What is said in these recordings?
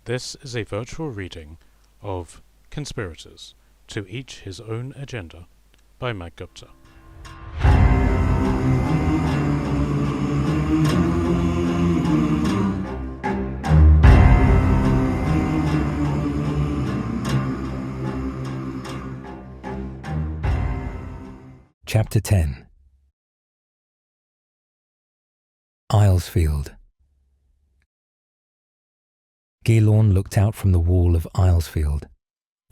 This is a virtual reading of Conspirators, To Each His Own Agenda by Matt Gupta. Chapter 10. Islesfield. Gilorn looked out from the wall of Islesfield.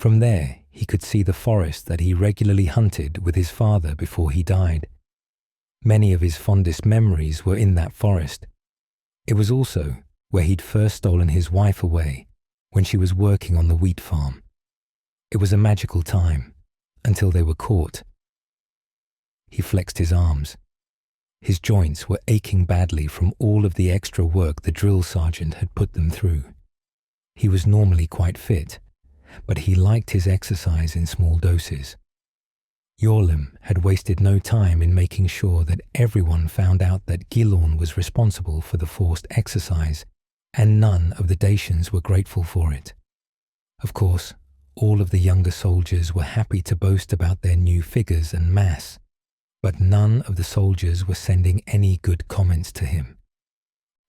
From there, he could see the forest that he regularly hunted with his father before he died. Many of his fondest memories were in that forest. It was also where he'd first stolen his wife away when she was working on the wheat farm. It was a magical time, until they were caught. He flexed his arms. His joints were aching badly from all of the extra work the drill sergeant had put them through. He was normally quite fit, but he liked his exercise in small doses. Gilorn had wasted no time in making sure that everyone found out that Gilorn was responsible for the forced exercise, and none of the Dacians were grateful for it. Of course, all of the younger soldiers were happy to boast about their new figures and mass, but none of the soldiers were sending any good comments to him.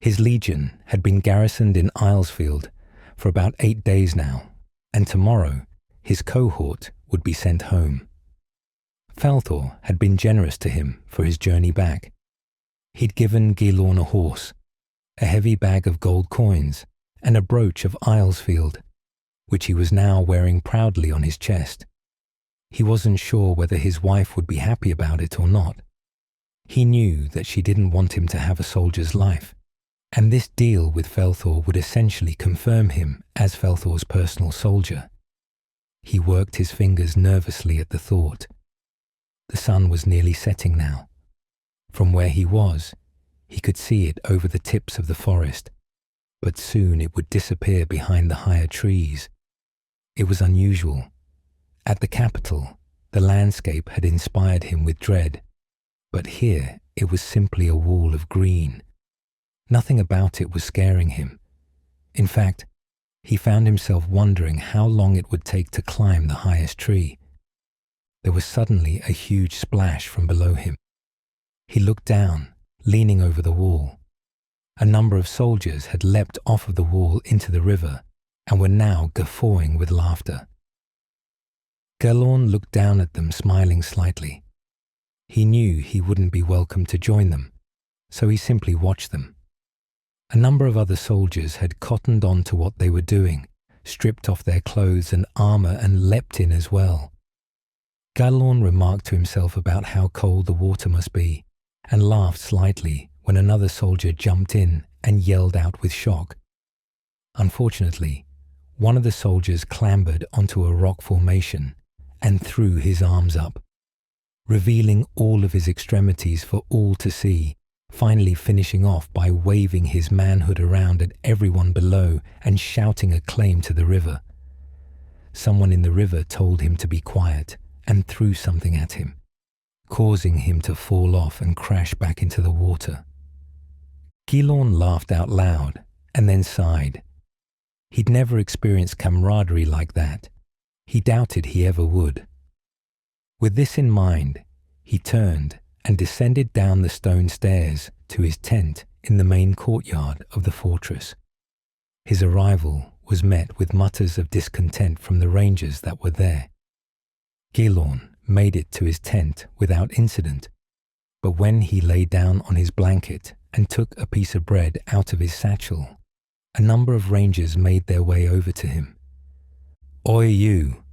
His legion had been garrisoned in Islesfield for about 8 days now, and tomorrow his cohort would be sent home. Falthor had been generous to him for his journey back. He'd given Gilorn a horse, a heavy bag of gold coins, and a brooch of Islesfield, which he was now wearing proudly on his chest. He wasn't sure whether his wife would be happy about it or not. He knew that she didn't want him to have a soldier's life, and this deal with Falthor would essentially confirm him as Falthor's personal soldier. He worked his fingers nervously at the thought. The sun was nearly setting now. From where he was, he could see it over the tips of the forest, but soon it would disappear behind the higher trees. It was unusual. At the capital, the landscape had inspired him with dread, but here it was simply a wall of green. Nothing about it was scaring him. In fact, he found himself wondering how long it would take to climb the highest tree. There was suddenly a huge splash from below him. He looked down, leaning over the wall. A number of soldiers had leapt off of the wall into the river and were now guffawing with laughter. Gilorn looked down at them, smiling slightly. He knew he wouldn't be welcome to join them, so he simply watched them. A number of other soldiers had cottoned on to what they were doing, stripped off their clothes and armor and leapt in as well. Gilorn remarked to himself about how cold the water must be, and laughed slightly when another soldier jumped in and yelled out with shock. Unfortunately, one of the soldiers clambered onto a rock formation and threw his arms up, revealing all of his extremities for all to see, finally finishing off by waving his manhood around at everyone below and shouting a claim to the river. Someone in the river told him to be quiet and threw something at him, causing him to fall off and crash back into the water. Gilorn laughed out loud and then sighed. He'd never experienced camaraderie like that. He doubted he ever would. With this in mind, he turned and descended down the stone stairs to his tent in the main courtyard of the fortress. His arrival was met with mutters of discontent from the rangers that were there. Gilorn made it to his tent without incident, but when he lay down on his blanket and took a piece of bread out of his satchel, a number of rangers made their way over to him. "Oi, you,"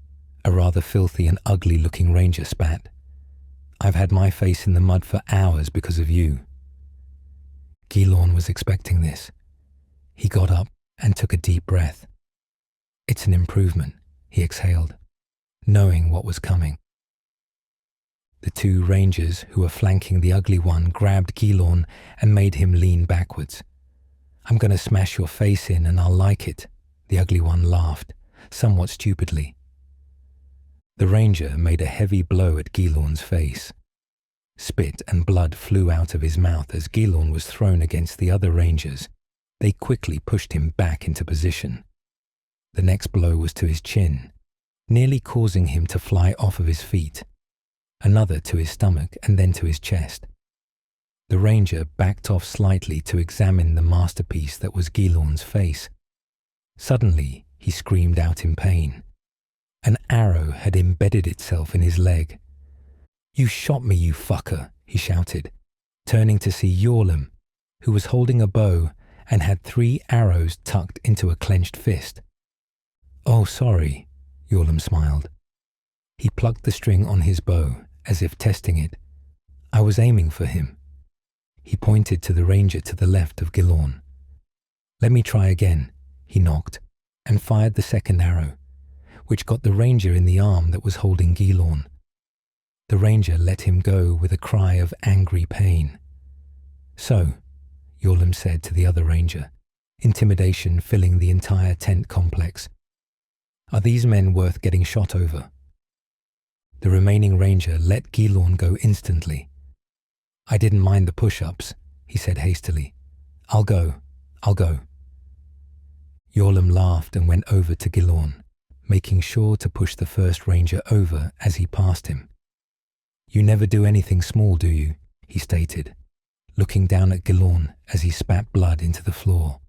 a rather filthy and ugly-looking ranger spat. "I've had my face in the mud for hours because of you." Gilorn was expecting this. He got up and took a deep breath. "It's an improvement," he exhaled, knowing what was coming. The two rangers who were flanking the ugly one grabbed Gilorn and made him lean backwards. "I'm going to smash your face in and I'll like it," the ugly one laughed, somewhat stupidly. The ranger made a heavy blow at Gilorn's face. Spit and blood flew out of his mouth as Gilorn was thrown against the other rangers. They quickly pushed him back into position. The next blow was to his chin, nearly causing him to fly off of his feet. Another to his stomach and then to his chest. The ranger backed off slightly to examine the masterpiece that was Gilorn's face. Suddenly, he screamed out in pain. An arrow had embedded itself in his leg. "You shot me, you fucker," he shouted, turning to see Gilorn, who was holding a bow and had 3 arrows tucked into a clenched fist. "Oh, sorry," Gilorn smiled. He plucked the string on his bow, as if testing it. "I was aiming for him." He pointed to the ranger to the left of Gilorn. "Let me try again," he knocked, and fired the second arrow, which got the ranger in the arm that was holding Gilorn. The ranger let him go with a cry of angry pain. "So," Gilorn said to the other ranger, intimidation filling the entire tent complex, "are these men worth getting shot over?" The remaining ranger let Gilorn go instantly. "I didn't mind the push-ups," he said hastily. I'll go. Gilorn laughed and went over to Gilorn, making sure to push the first ranger over as he passed him. "You never do anything small, do you?" he stated, looking down at Gilorn as he spat blood into the floor.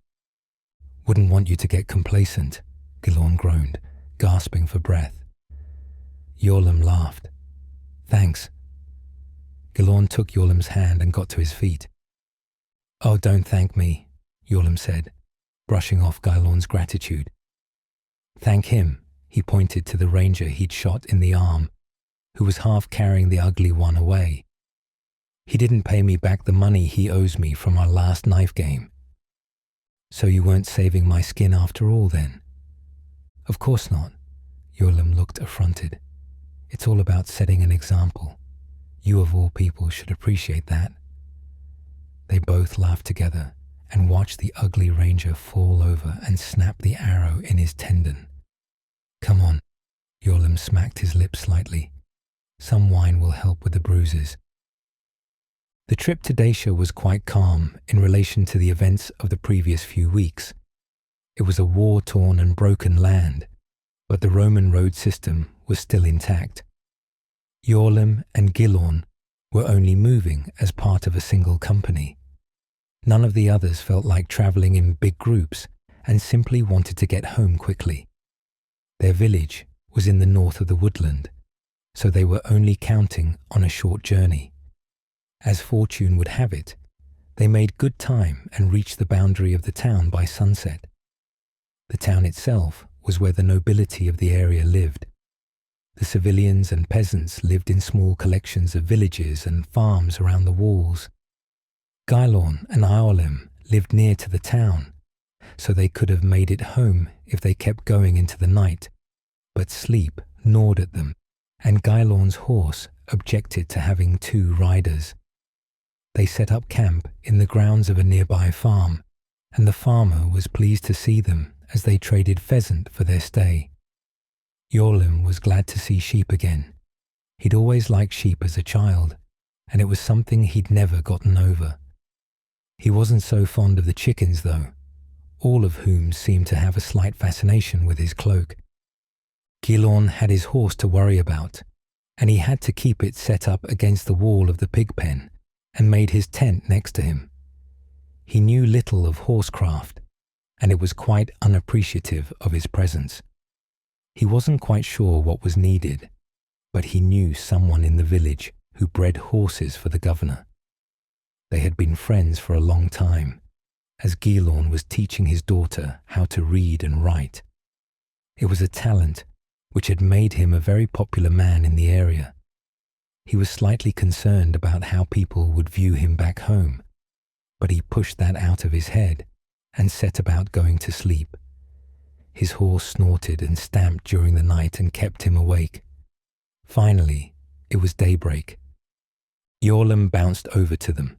"Wouldn't want you to get complacent," Gilorn groaned, gasping for breath. Gilorn laughed. "Thanks." Gilorn took Gilorn's hand and got to his feet. "Oh, don't thank me," Gilorn said, brushing off Gilorn's gratitude. "Thank him," he pointed to the ranger he'd shot in the arm, who was half carrying the ugly one away. "He didn't pay me back the money he owes me from our last knife game." "So you weren't saving my skin after all, then?" "Of course not." Gilorn looked affronted. "It's all about setting an example. You of all people should appreciate that." They both laughed together and watched the ugly ranger fall over and snap the arrow in his tendon. "Come on." Gilorn smacked his lips slightly. "Some wine will help with the bruises." The trip to Dacia was quite calm in relation to the events of the previous few weeks. It was a war-torn and broken land, but the Roman road system was still intact. Gilorn and Gilorn were only moving as part of a single company. None of the others felt like traveling in big groups and simply wanted to get home quickly. Their village was in the north of the woodland, so they were only counting on a short journey. As fortune would have it, they made good time and reached the boundary of the town by sunset. The town itself was where the nobility of the area lived. The civilians and peasants lived in small collections of villages and farms around the walls. Gilorn and Gilorn lived near to the town, so they could have made it home if they kept going into the night, but sleep gnawed at them, and Gilorn's horse objected to having 2 riders. They set up camp in the grounds of a nearby farm, and the farmer was pleased to see them as they traded pheasant for their stay. Gilorn was glad to see sheep again. He'd always liked sheep as a child, and it was something he'd never gotten over. He wasn't so fond of the chickens, though, all of whom seemed to have a slight fascination with his cloak. Gilorn had his horse to worry about, and he had to keep it set up against the wall of the pig pen and made his tent next to him. He knew little of horsecraft, and it was quite unappreciative of his presence. He wasn't quite sure what was needed, but he knew someone in the village who bred horses for the governor. They had been friends for a long time, as Gilorn was teaching his daughter how to read and write. It was a talent which had made him a very popular man in the area. He was slightly concerned about how people would view him back home, but he pushed that out of his head and set about going to sleep. His horse snorted and stamped during the night and kept him awake. Finally, it was daybreak. Gilorn bounced over to them.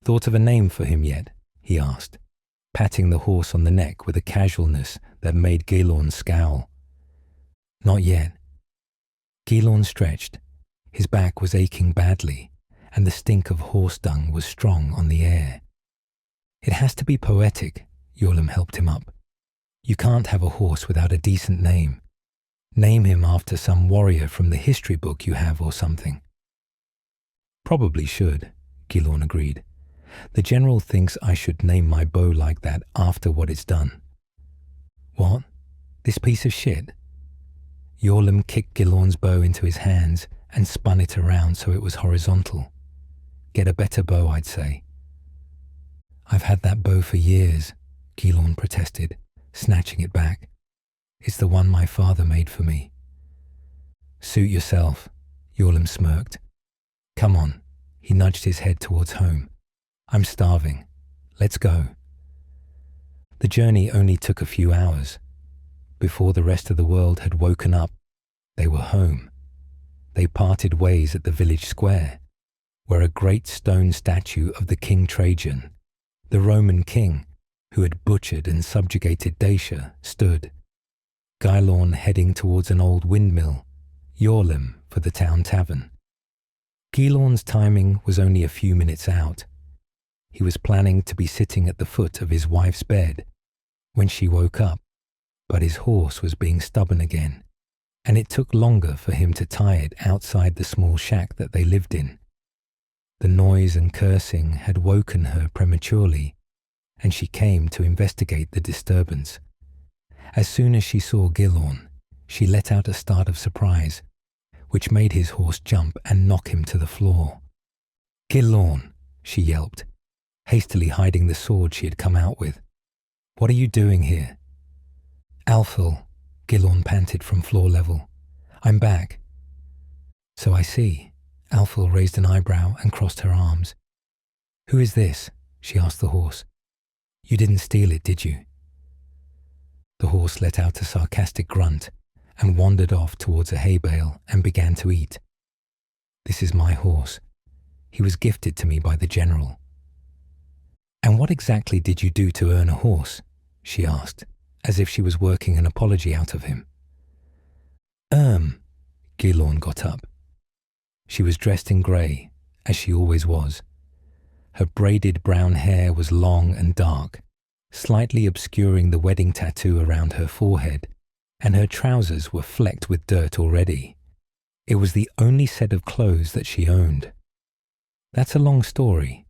"Thought of a name for him yet?" he asked, patting the horse on the neck with a casualness that made Gilorn scowl. "Not yet." Gilorn stretched. His back was aching badly, and the stink of horse dung was strong on the air. "It has to be poetic," Gilorn helped him up. You can't have a horse without a decent name. Name him after some warrior from the history book you have or something." "Probably should," Gilorn agreed. "The general thinks I should name my bow like that after what it's done." "What? This piece of shit?" Yorlim kicked Gilorn's bow into his hands and spun it around so it was horizontal. "Get a better bow, I'd say." "I've had that bow for years," Gilorn protested, snatching it back. "It's the one my father made for me." "Suit yourself," Yorlim smirked. "Come on." He nudged his head towards home. "I'm starving. Let's go." The journey only took a few hours. Before the rest of the world had woken up, they were home. They parted ways at the village square, where a great stone statue of the King Trajan, the Roman king who had butchered and subjugated Dacia, stood. Gilorn heading towards an old windmill, Yorlim for the town tavern. Gilorn's timing was only a few minutes out. He was planning to be sitting at the foot of his wife's bed when she woke up, but his horse was being stubborn again, and it took longer for him to tie it outside the small shack that they lived in. The noise and cursing had woken her prematurely, and she came to investigate the disturbance. As soon as she saw Gilorn, she let out a start of surprise, which made his horse jump and knock him to the floor. "Gilorn!" she yelped, hastily hiding the sword she had come out with. "What are you doing here?" "Alfil," Gilorn panted from floor level. "I'm back." "So I see." Alfil raised an eyebrow and crossed her arms. "Who is this?" she asked the horse. "You didn't steal it, did you?" The horse let out a sarcastic grunt and wandered off towards a hay bale and began to eat. "This is my horse. He was gifted to me by the general." "And what exactly did you do to earn a horse?" she asked, as if she was working an apology out of him. Gilorn got up. She was dressed in grey, as she always was. Her braided brown hair was long and dark, slightly obscuring the wedding tattoo around her forehead, and her trousers were flecked with dirt already. It was the only set of clothes that she owned. "That's a long story."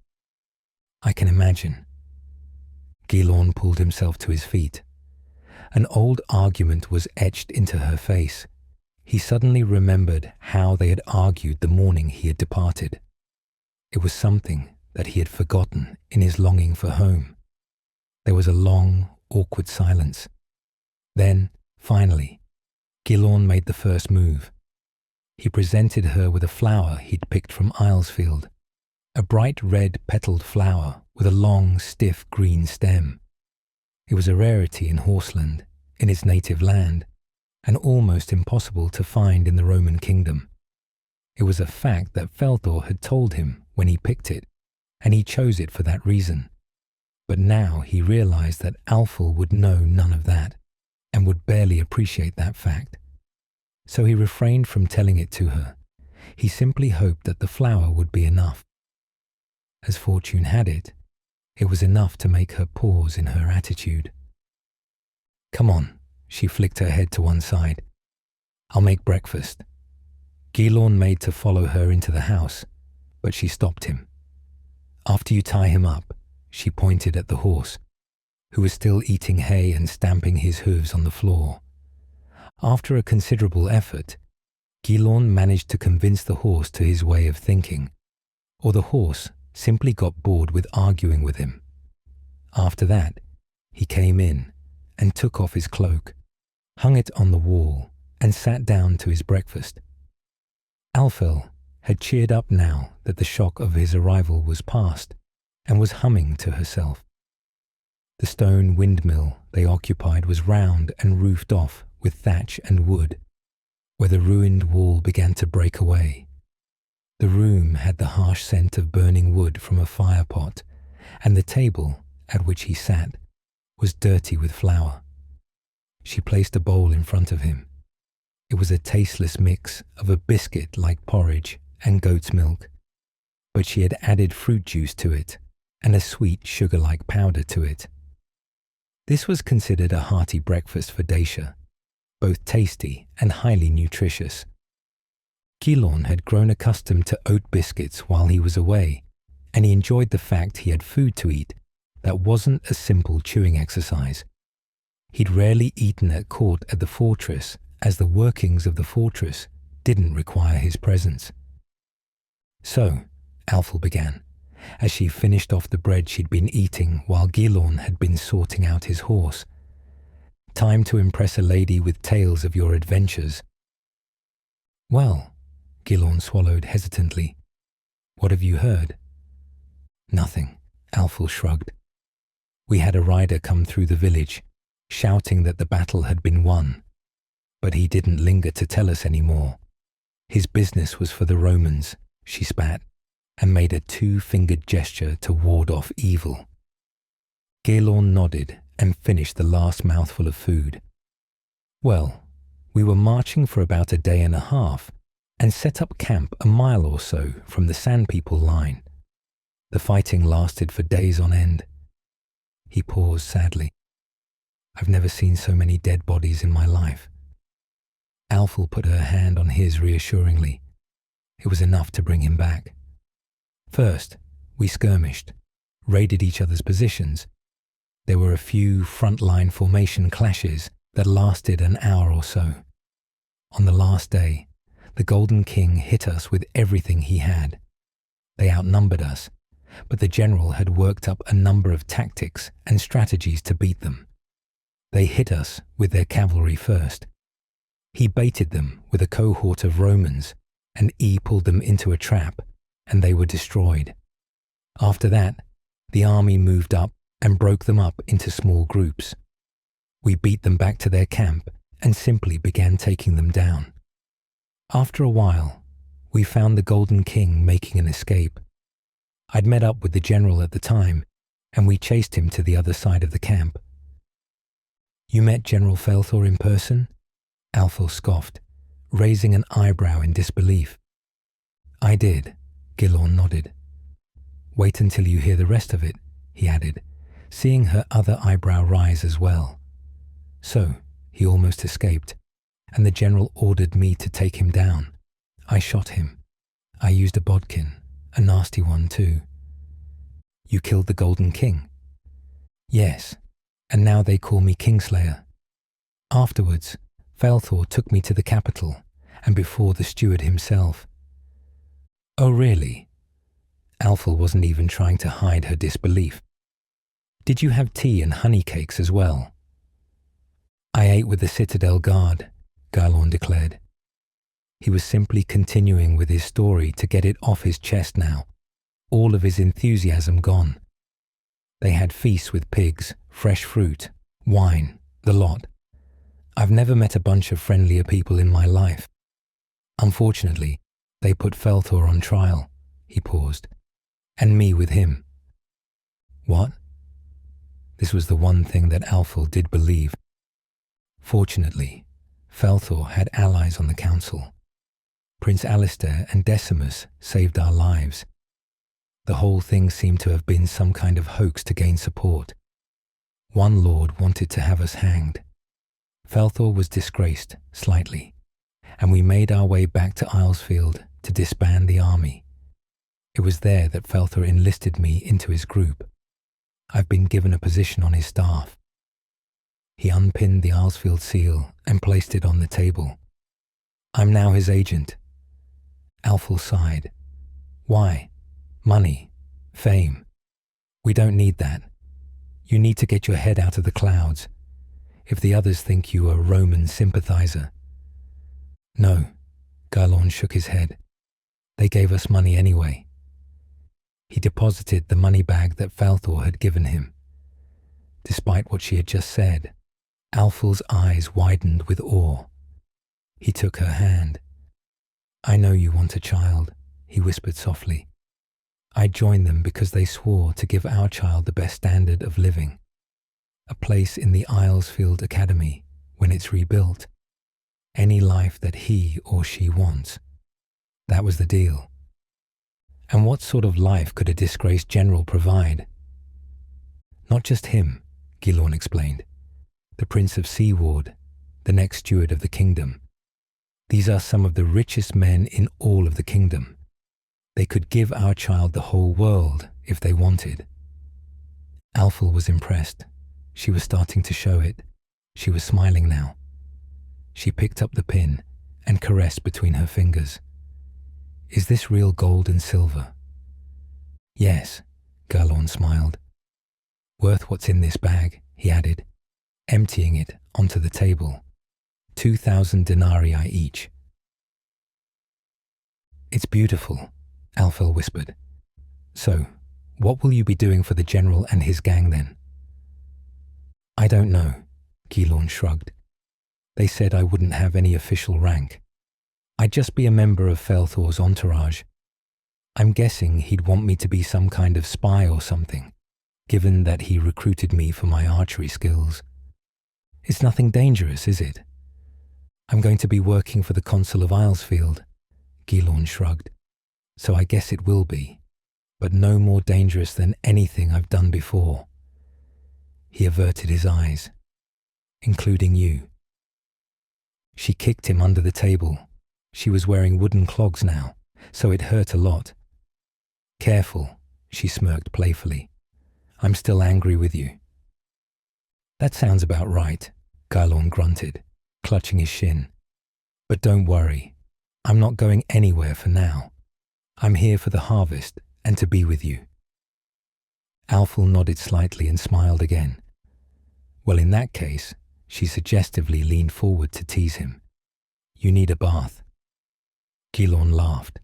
"I can imagine." Gilorn pulled himself to his feet. An old argument was etched into her face. He suddenly remembered how they had argued the morning he had departed. It was something that he had forgotten in his longing for home. There was a long, awkward silence. Then, finally, Gilorn made the first move. He presented her with a flower he'd picked from Islesfield, a bright red petalled flower with a long, stiff green stem. It was a rarity in Horseland, in its native land, and almost impossible to find in the Roman kingdom. It was a fact that Felthor had told him when he picked it, and he chose it for that reason. But now he realized that Alfil would know none of that, and would barely appreciate that fact. So he refrained from telling it to her. He simply hoped that the flower would be enough. As fortune had it, it was enough to make her pause in her attitude. "Come on," she flicked her head to one side. "I'll make breakfast." Gilorn made to follow her into the house, but she stopped him. "After you tie him up," she pointed at the horse, who was still eating hay and stamping his hooves on the floor. After a considerable effort, Gilorn managed to convince the horse to his way of thinking, or the horse simply got bored with arguing with him. After that, he came in and took off his cloak, hung it on the wall, and sat down to his breakfast. Alfil had cheered up now that the shock of his arrival was past, and was humming to herself. The stone windmill they occupied was round and roofed off with thatch and wood, where the ruined wall began to break away. The room had the harsh scent of burning wood from a fire pot, and the table at which he sat was dirty with flour. She placed a bowl in front of him. It was a tasteless mix of a biscuit-like porridge and goat's milk, but she had added fruit juice to it and a sweet sugar-like powder to it. This was considered a hearty breakfast for Dacia, both tasty and highly nutritious. Gilorn had grown accustomed to oat biscuits while he was away, and he enjoyed the fact he had food to eat that wasn't a simple chewing exercise. He'd rarely eaten at court at the fortress, as the workings of the fortress didn't require his presence. So, Alfil began, as she finished off the bread she'd been eating while Gilorn had been sorting out his horse. Time to impress a lady with tales of your adventures. Well, Gilorn swallowed hesitantly. What have you heard? Nothing, Alfil shrugged. We had a rider come through the village, shouting that the battle had been won. But he didn't linger to tell us any more. His business was for the Romans, she spat, and made a 2-fingered gesture to ward off evil. Gilorn nodded and finished the last mouthful of food. Well, we were marching for about a day and a half and set up camp a mile or so from the Sand People line. The fighting lasted for days on end. He paused sadly. I've never seen so many dead bodies in my life. Alfil put her hand on his reassuringly. It was enough to bring him back. First, we skirmished, raided each other's positions. There were a few front-line formation clashes that lasted an hour or so. On the last day, the Golden King hit us with everything he had. They outnumbered us, but the general had worked up a number of tactics and strategies to beat them. They hit us with their cavalry first. He baited them with a cohort of Romans, and E pulled them into a trap, and they were destroyed. After that, the army moved up and broke them up into small groups. We beat them back to their camp and simply began taking them down. After a while, we found the Golden King making an escape. I'd met up with the general at the time, and we chased him to the other side of the camp. You met General Felthor in person? Alfil scoffed, raising an eyebrow in disbelief. I did, Gilorn nodded. Wait until you hear the rest of it, he added, seeing her other eyebrow rise as well. So, he almost escaped, and the general ordered me to take him down. I shot him. I used a bodkin, a nasty one too. You killed the Golden King? Yes, and now they call me Kingslayer. Afterwards, Felthor took me to the capital, and before the steward himself. Oh really? Alfil wasn't even trying to hide her disbelief. Did you have tea and honey cakes as well? I ate with the Citadel Guard, Gilorn declared. He was simply continuing with his story to get it off his chest now, all of his enthusiasm gone. They had feasts with pigs, fresh fruit, wine, the lot. I've never met a bunch of friendlier people in my life. Unfortunately, they put Felthor on trial, he paused, and me with him. What? This was the one thing that Alfil did believe. Fortunately, Felthor had allies on the council. Prince Alistair and Decimus saved our lives. The whole thing seemed to have been some kind of hoax to gain support. One lord wanted to have us hanged. Felthor was disgraced, slightly, and we made our way back to Islesfield to disband the army. It was there that Felthor enlisted me into his group. I've been given a position on his staff. He unpinned the Islesfield seal and placed it on the table. I'm now his agent. Alfil sighed. Why? Money, fame. We don't need that. You need to get your head out of the clouds. If the others think you a Roman sympathizer. No, Gilorn shook his head. They gave us money anyway. He deposited the money bag that Felthor had given him. Despite what she had just said, Alfil's eyes widened with awe. He took her hand. I know you want a child, he whispered softly. I joined them because they swore to give our child the best standard of living. A place in the Islesfield Academy when it's rebuilt. Any life that he or she wants. That was the deal. And what sort of life could a disgraced general provide? Not just him, Gilorn explained. "The Prince of Seaward, the next steward of the kingdom. These are some of the richest men in all of the kingdom. They could give our child the whole world if they wanted." Alfil was impressed. She was starting to show it. She was smiling now. She picked up the pin and caressed between her fingers. "Is this real gold and silver?" "Yes," Gilorn smiled. "Worth what's in this bag," he added, emptying it onto the table. 2,000 denarii each. "It's beautiful," Alfil whispered. "So, what will you be doing for the general and his gang then?" "I don't know," Gilorn shrugged. "They said I wouldn't have any official rank. I'd just be a member of Felthor's entourage. I'm guessing he'd want me to be some kind of spy or something, given that he recruited me for my archery skills. It's nothing dangerous, is it?" "I'm going to be working for the Consul of Islesfield," Gilorn shrugged. "So I guess it will be, but no more dangerous than anything I've done before." He averted his eyes. "Including you." She kicked him under the table. She was wearing wooden clogs now, so it hurt a lot. "Careful," she smirked playfully. "I'm still angry with you." "That sounds about right," Gilorn grunted, clutching his shin. "But don't worry. I'm not going anywhere for now. I'm here for the harvest and to be with you." Alfil nodded slightly and smiled again. "Well, in that case," she suggestively leaned forward to tease him, "you need a bath." Gilorn laughed.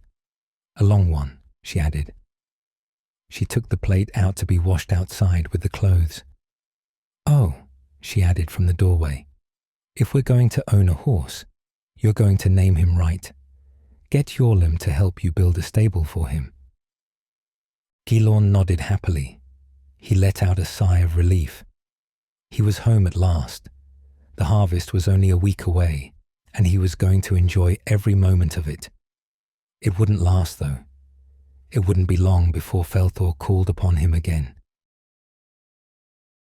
"A long one," she added. She took the plate out to be washed outside with the clothes. "Oh," she added from the doorway, "if we're going to own a horse, you're going to name him right. Get Yorlim to help you build a stable for him." Gilorn nodded happily. He let out a sigh of relief. He was home at last. The harvest was only a week away, and he was going to enjoy every moment of it. It wouldn't last, though. It wouldn't be long before Felthor called upon him again.